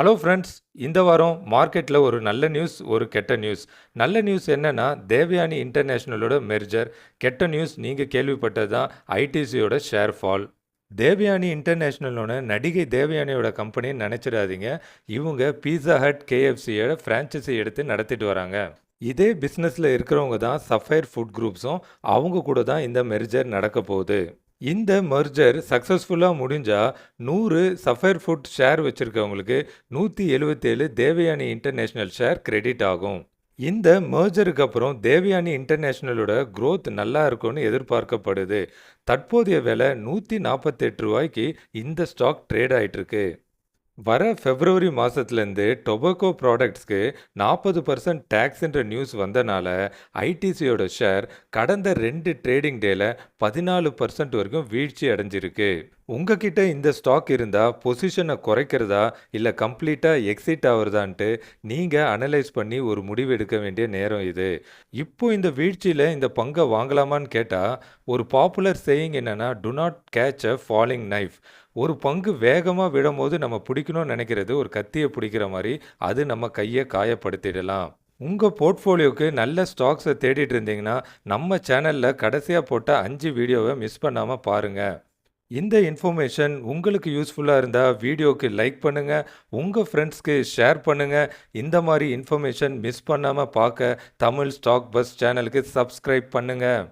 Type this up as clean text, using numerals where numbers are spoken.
Hello friends. இந்த வாரம் மார்க்கெட்ல ஒரு நல்ல நியூஸ், ஒரு கெட்ட நியூஸ். நல்ல நியூஸ் என்னன்னா, தேவயானி இன்டர்நேஷனலோட மெர்ஜர். கெட்ட நியூஸ் நீங்க கேள்விப்பட்டது தான் ஐடிசியோட ஷேர் ஃபால். தேவயானி இன்டர்நேஷனலோட நடிகை தேவயானியோட கம்பெனின்னு நினைச்சிடாதீங்க. இவங்க பீஸா ஹட், கேஎஃப்சியோட ஃப்ரான்ச்சைசி எடுத்து நடத்திட்டு வராங்க. இதே பிஸ்னஸில் இருக்கிறவங்க தான் சஃபைர் ஃபுட் குரூப்ஸும். அவங்க கூட தான் இந்த மெர்ஜர் நடக்க போகுது. இந்த மெர்ஜர் சக்ஸஸ்ஃபுல்லாக முடிஞ்சா 100 சஃபைர் ஃபுட் ஷேர் வச்சுருக்கவங்களுக்கு 177 தேவயானி இன்டர்நேஷ்னல் ஷேர் கிரெடிட் ஆகும். இந்த மெர்ஜருக்கு அப்புறம் தேவயானி இன்டர்நேஷ்னலோட growth நல்லா இருக்கும்னு எதிர்பார்க்கப்படுது. தற்போதைய விலை ரூ. 148க்கு இந்த ஸ்டாக் ட்ரேட் ஆயிட்டு இருக்கு. வர பிப்ரவரி மாதத்துலேருந்து டொபாக்கோ ப்ராடக்ட்ஸ்க்கு 40% டேக்ஸ்ன்ற நியூஸ் வந்தனால ஐடிசியோட ஷேர் கடந்த 2 ட்ரேடிங் டேல 14% வரைக்கும் வீழ்ச்சி அடைஞ்சிருக்கு. உங்ககிட்ட இந்த ஸ்டாக் இருந்தால் பொசிஷனை குறைக்கிறதா இல்லை கம்ப்ளீட்டாக எக்ஸிட் ஆகுறதான்ட்டு நீங்கள் அனலைஸ் பண்ணி ஒரு முடிவு எடுக்க வேண்டிய நேரம் இது. இப்போ இந்த வீழ்ச்சியில் இந்த பங்கை வாங்கலாமான்னு கேட்டால், ஒரு பாப்புலர் சேயிங் என்னென்னா, to not catch a falling knife. ஒரு பங்கு வேகமாக விடும்போது நம்ம பிடிக்கணும்னு நினைக்கிறது ஒரு கத்தியை பிடிக்கிற மாதிரி, அது நம்ம கையை காயப்படுத்திடலாம். உங்கள் போர்ட்ஃபோலியோவுக்கு நல்ல ஸ்டாக்ஸை தேடிட்டு இருந்தீங்கன்னா, நம்ம சேனலில் கடைசியாக போட்ட 5 வீடியோவை மிஸ் பண்ணாமல் பாருங்கள். இந்த இன்ஃபர்மேஷன் உங்களுக்கு யூஸ்ஃபுல்லாக இருந்தால் வீடியோவுக்கு லைக் பண்ணுங்கள், உங்கள் ஃப்ரெண்ட்ஸ்க்கு ஷேர் பண்ணுங்கள். இந்த மாதிரி இன்ஃபர்மேஷன் மிஸ் பண்ணாமல் பார்க்க தமிழ் ஸ்டாக் பஸ் சேனலுக்கு சப்ஸ்கிரைப் பண்ணுங்கள்.